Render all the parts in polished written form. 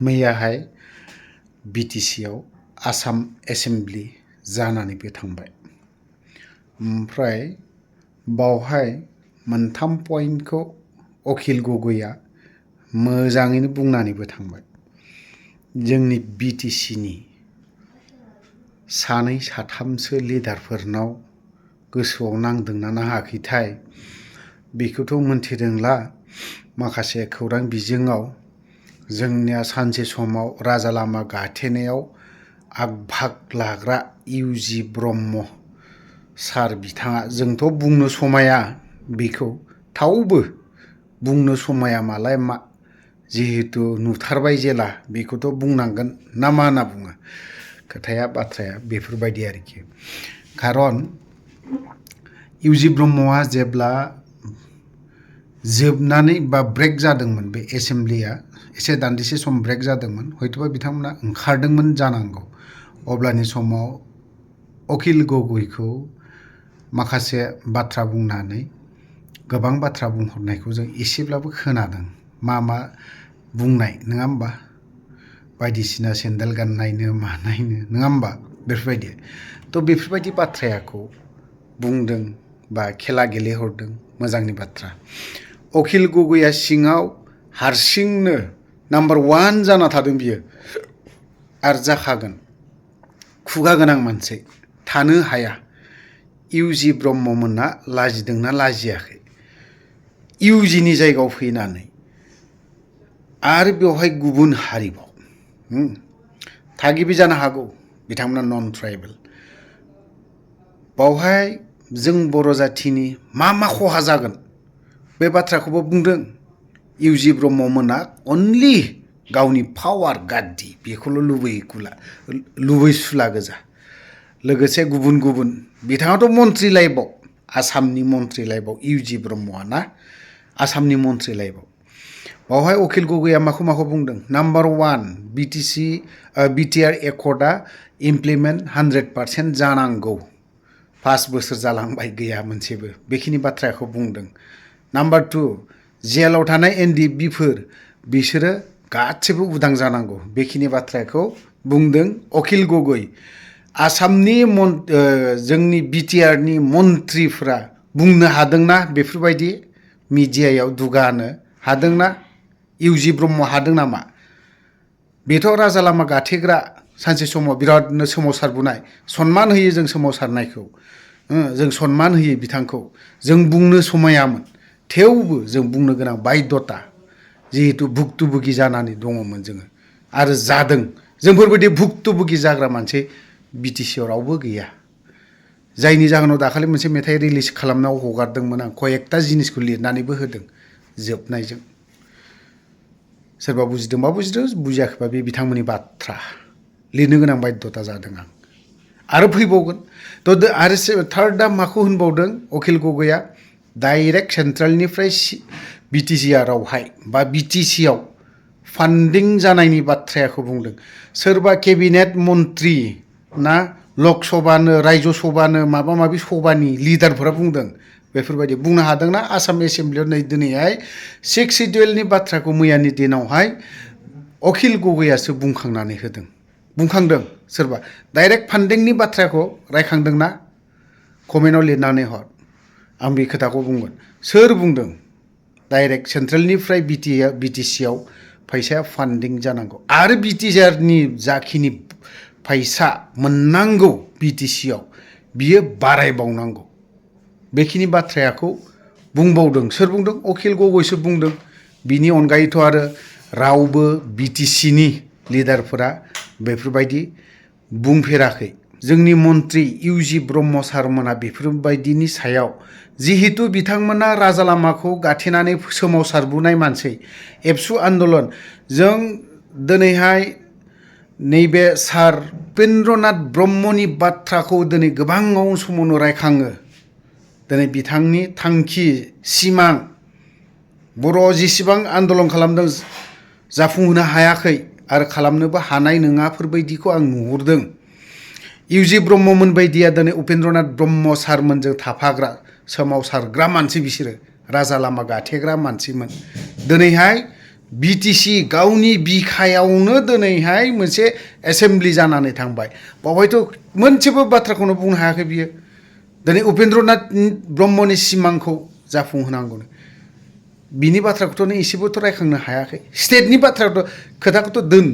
मैयाहाय बिटिसिआव Assam assembly जानानैबो थांबाय। ओमफ्राय बावहाय मोनथाम पइन्टखौ अखिल गगैआ मोजाङैनो बुंनानैबो थांबाय। जोंनि बिटिसिनि सानै साथामसो लिडारफोरनाव गोसोआव नांदोंना नाङाखैथाय बेखौथ' मोनथिदोंला। माखासे खौरां बिजोङाव जोंनिया सानसे समाव राजा लामा गाथेनायाव आगभाग लाग्रा इउजि ब्रह्म सार बिथाङा, जोंथ' बुंनो समाया बेखौ, थेवबो बुंनो समाया मालाय मा, जिहेतु नुथारबाय जेला बेखौथ' बुंनांगोन ना मा होनना बुङो। खोथाया बाथ्राया बेफोरबायदि आरोखि। खारन इउजि ब्रह्मआ जेब्ला जोबनानै बा ब्रेक जादोंमोन, बे एसेमब्लिया एसे दान्दिसे सम ब्रेक जादोंमोन, हयथ'बा बिथांमोना ओंखारदोंमोन जानांगौ। अब्लानि समाव अखिल गगैखौ माखासे बाथ्रा बुंनानै गोबां बाथ्रा बुंहरनायखौ जों एसेब्लाबो खोनादों। मा बुंनाय नङा होमबा? बायदिसिना सेन्देल गाननायनो मानायनो नङा होमबा? बेफोरबायदि थ' बेफोरबायदि बाथ्राखौ बुंदों बा खेला गेलेहरदों, मोजांनि बाथ्रा। अखिल गगैआ सिङाव हारसिंनो नाम्बार 1 जाना थादों बियो, आरो जाखागोन। खुगा गोनां मानसि थानो हाया। इउजि ब्रह्ममोना लाजिदोंना लाजियाखै इउजिनि जायगायाव फैनानै? आरो बेवहाय गुबुन हारिबाव थागिबि जानो हागौ, बिथांमोना नन ट्राइबेल। बावहाय जों बर' जाथिनि मा खहा जागोन बे बाथ्राखौबो बुंदों। इउजि ब्रह्ममोना अनलि गावनि पावार गाद्दि बेखौल' लुबैसुला गोजा। लोगोसे गुबुन बिथाङाथ' मन्त्रि लाइफआव, आसामनि मन्त्रि लाइफआव इउजि ब्रह्मआ ना, आसामनि मन्त्रि लाइफआव। बावहाय अखिल गगैआ माखौ बुंदों? नाम्बार 1 बिटिआर एकर्डआ इमप्लिमेन्ट 100% जानांगौ। 5 बोसोर जालांबाय, गैया मोनसेबो। बेखिनि बाथ्राखौ बुंदों। नाम्बार 2 जेलाव थानाय एनडिएफबिफोर बिसोरो गासैबो उदां जानांगौ। बेखिनि बाथ्राखौ बुंदों अखिल गगै। आसामनि जोंनि बिटिआरनि मन्थ्रिफ्रा बुंनो हादोंना बेफोरबायदि मिडियायाव दुगानो हादोंना? इउजि ब्रह्म हादों नामा? बेथ' राजा लामा गाथेग्रा, सानसे समाव बिरादनो सोमावसारबोनाय। सनमान होयो जों सोमावसारनायखौ, जों सनमान होयो बिथांखौ। जों बुंनो समायामोन, थेवबो जों बुंनो गोनां बायधता, जिहेतु भुक्तभुगि जानानै दङमोन जोङो आरो जादों। जोंफोरबायदि भुक्तभुगि जाग्रा मानसि बिटिसिआव रावबो गैया। जायनि जाहोनाव दाखालि मोनसे मेथाइ रिलिज खालामनायाव हगारदोंमोन आं, कयेकथा जिनिसखौ लिरनानैबो होदों जोबनायजों। सोरबा बुजिदोंबा बुजिदों, बुजियाखैबा बे बिथांमोननि बाथ्रा। लिरनो गोनां बायधता जादों आं, आरो फैबावगोन। थ' आरो थार्डआ माखौ होनबावदों अखिल गगैआ? डाइरेक्ट सेन्ट्रेलनिफ्राय बिटिसिआरआवहाय बा बिटिसिआव फान्डिं जानायनि बाथ्राखौ बुंदों। सोरबा केबिनेट मन्त्रि ना, लक सभानो, रायजो सभानो, माबा माबि सभानि लिडारफोरा बुंदों। बेफोरबायदि बुंनो हादोंना? आसाम एसेमब्लियाव नै दिनैहाय 6 सिडिउलनि बाथ्राखौ मैयानि दिनावहाय अखिल गगैआसो बुंखांनानै होदों। बुंखांदों सोरबा? डाइरेक्ट फान्डिंनि बाथ्राखौ रायखांदोंना? कमेन्टआव लिरनानै हर, आं बे खोथाखौ बुंगोन। सोर बुंदों डाइरेक्ट सेन्ट्रेलनिफ्राय बिटिसिआव फैसाया फान्डिं जानांगौ? आरो बिटिआरनि जाखिनि फैसा मोननांगौ बिटिसिआव, बियो बारायबावनांगौ। बेखिनि बाथ्राखौ बुंबावदों। सोर बुंदों? अखिल गगैसो बुंदों। बिनि अनगायैथ' आरो रावबो बिटिसिनि लिडारफोरा बेफोरबायदि बुंफेराखै। जोंनि मन्त्रि इउजि ब्रह्म सारमोना बेफोरबायदिनि सायाव, जिहेतु बिथांमोना राजा लामाखौ गाथेनानै सोमावसारबोनाय मानसि, एबसु आन्दलन। जों दिनैहाय नैबे सार उपेन्द्रनाथ ब्रह्मनि बाथ्राखौ दिनै गोबां समावनो रायखाङो। दिनै बिथांनि थांखि, सिमां, बर'आव जेसेबां आन्दलन खालामदों जाफुंहोनो हायाखै आरो खालामनोबो हानाय नङाफोरबायदिखौ आं नुहुरदों। इउजि ब्रह्ममोन बायदिया दिनै उपेन्द्रनाथ ब्रह्म सारमोनजों थाफाग्रा, सोमावसारग्रा मानसि बिसोरो। राजा लामा गाथेग्रा मानसिमोन। दिनैहाय बिटिसि गावनि बिखायावनो दिनैहाय मोनसे एसेम्ब्लि जानानै थांबाय बावहायथ' मोनसेबो बाथ्राखौनो बुंनो हायाखै बियो दिनै उपेन्द्रनाथ ब्रह्मनि सिमांखौ जाफुंहोनांगौनो बिनि बाथ्राखौथ' एसेबोथ' रायखांनो हायाखै स्टेटनि बाथ्राखौथ' खोथाखौथ' दोन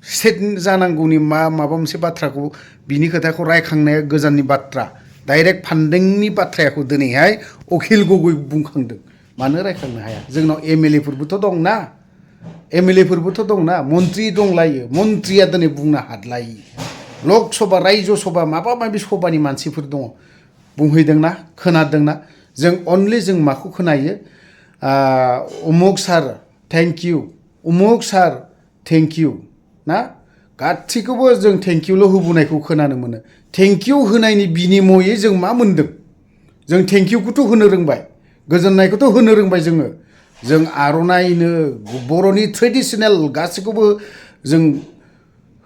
स्टेट जानांगौनि माबा मोनसे बाथ्राखौ बिनि खोथाखौ रायखांनाया गोजाननि बाथ्रा डाइरेक्ट फान्डिंनि बाथ्राखौ दिनैहाय अखिल गगৈ बुंखांदों मानो रायखांनो हाया जोंनाव एमएलए फोरबोथ' दंना एमएलए फोरबोथ' दंना मन्त्रि दंलायो मन्त्रिया दिनै बुंनो हादलायो लक सभा रायजो सभा माबा माबि सभानि मानसिफोर दङ बुंहैदोंना खोनादोंना जों अनलि जों माखौ खोनायो उमुक सार थेंक इउ उमुक सार थेंक इउ ना गासैखौबो जों थेंक इउल' होबोनायखौ खोनानो मोनो थेंक इउ होनायनि बिनिमयै जों मा मोनदों जों थेंक इउखौथ' होनो रोंबाय गोजोननायखौथ' होनो रोंबाय जों आर'नाइनो बर'नि ट्रेडिशनेल गासैखौबो जों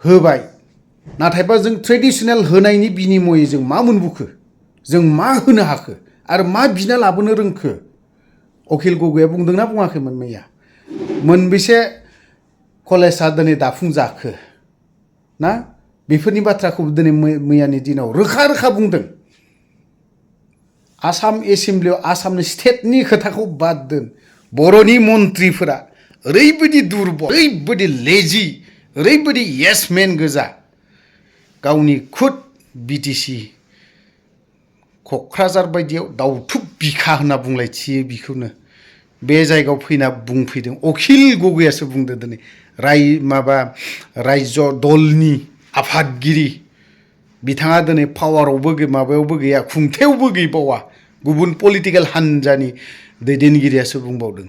होबाय नाथायबा जों ट्रेडिशनेल होनायनि बिनिमयै जों मा मोनबोखो जों मा होनो हाखो आरो मा बिना लाबोनो रोंखो अखिल गगैया बुंदोंना बुङाखैमोन मैया मोनबेसे कलेजआ दिनै दाफुंजाखो ना बेफोरनि बाथ्राखौ दिनै मैयानि दिनाव रोखा रोखा बुंदों आसाम एसेम्ब्लियाव आसामनि स्टेटनि खोथाखौ बाद दोन बर'नि मन्थ्रिफोरा ओरैबायदि दुरबल ओरैबायदि लेजि ओरैबायदि येसमेन गोजा गावनि खुद बिटिसि क'क्राझार बायदियाव दाउथुब बिखा होनना बुंलायथियो बिखौनो बे जायगायाव फैना बुंफैदों अखिल गगैयासो बुंदो दिनै रायजो दलनि आफादगिरि बिथाङा दिनै पावारावबो माबायावबो गैया खुंथायावबो गैबावा गुबुन पलिटिकेल हान्जानि दैदेनगिरियासो बुंबावदों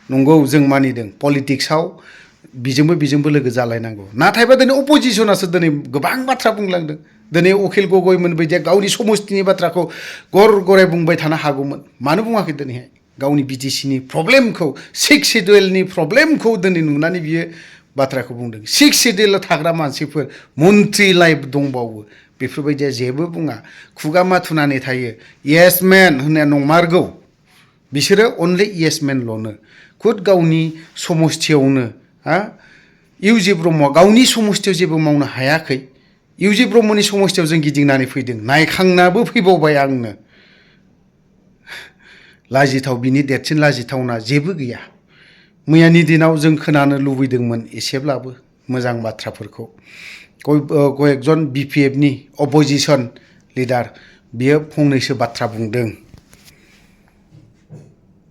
नंगौ जों मानिदों पलिटिक्सआव बिजोंबो लोगो जालायनांगौ नाथायबा दिनै अपोजिसनासो दिनै गोबां बाथ्रा बुंलांदों दिनै अखिल गगैमोन बायदिया गावनि समस्तिनि बाथ्राखौ गराय बुंबाय थानो हागौमोन मानो बुङाखै दिनैहाय गावनि बिटिसिनि प्रब्लेमखौ 6 सिडुलनि प्रब्लेमखौ दिनै नुनानै बियो बाथ्राखौ बुंदों 6 सिडुलाव थाग्रा मानसिफोर मन्त्रि लाइफ दंबावो बेफोरबायदिया जेबो बुङा खुगा माथुनानै थायो येसमेन होननाया नंमारगौ बिसोरो अनलि येसमेनल'नो खुद गावनि समस्तियावनो इउजि ब्रह्मआ गावनि समस्तियाव जेबो मावनो हायाखै इउजि ब्रह्मनि समस्तियाव जों गिदिंनानै फैदों नायखांनाबो फैबावबाय आंनो लाजिथाव बिनि देरसिन लाजिथावना जेबो गैया मैयानि दिनाव जों खोनानो लुबैदोंमोन एसेब्लाबो मोजां बाथ्राफोरखौ कयेकजन बिपिएफनि अपोजिसन लिडार बियो फंनैसो बाथ्रा बुंदों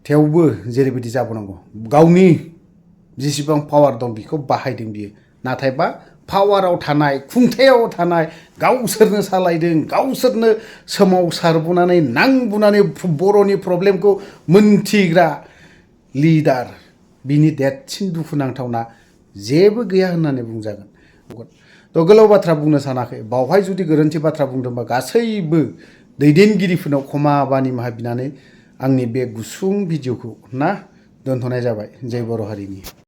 थेवबो जेरैबायदि जाबोनांगौ गावनि जेसेबां पावार दं बेखौ बाहायदों बियो नाथायबा पावाराव थानाय खुंथायाव थानाय गावसोरनो सालायदों गावसोरनो सोमावसारबोनानै नांबोनानै बर'नि प्रब्लेमखौ मोनथिग्रा लिडार बिनि देरसिन दुखुनांथावना जेबो गैया होननानै बुंजागोन थ' गोलाव बाथ्रा बुंनो सानाखै बावहाय जुदि गोरोन्थि बाथ्रा बुंदोंबा गासैबो दैदेनगिरिफोरनाव क्षमा बानिमाहा बिनानै आंनि बे गुसुं भिडिअखौ दोनथ'नाय जाबाय जय बर' हारिनि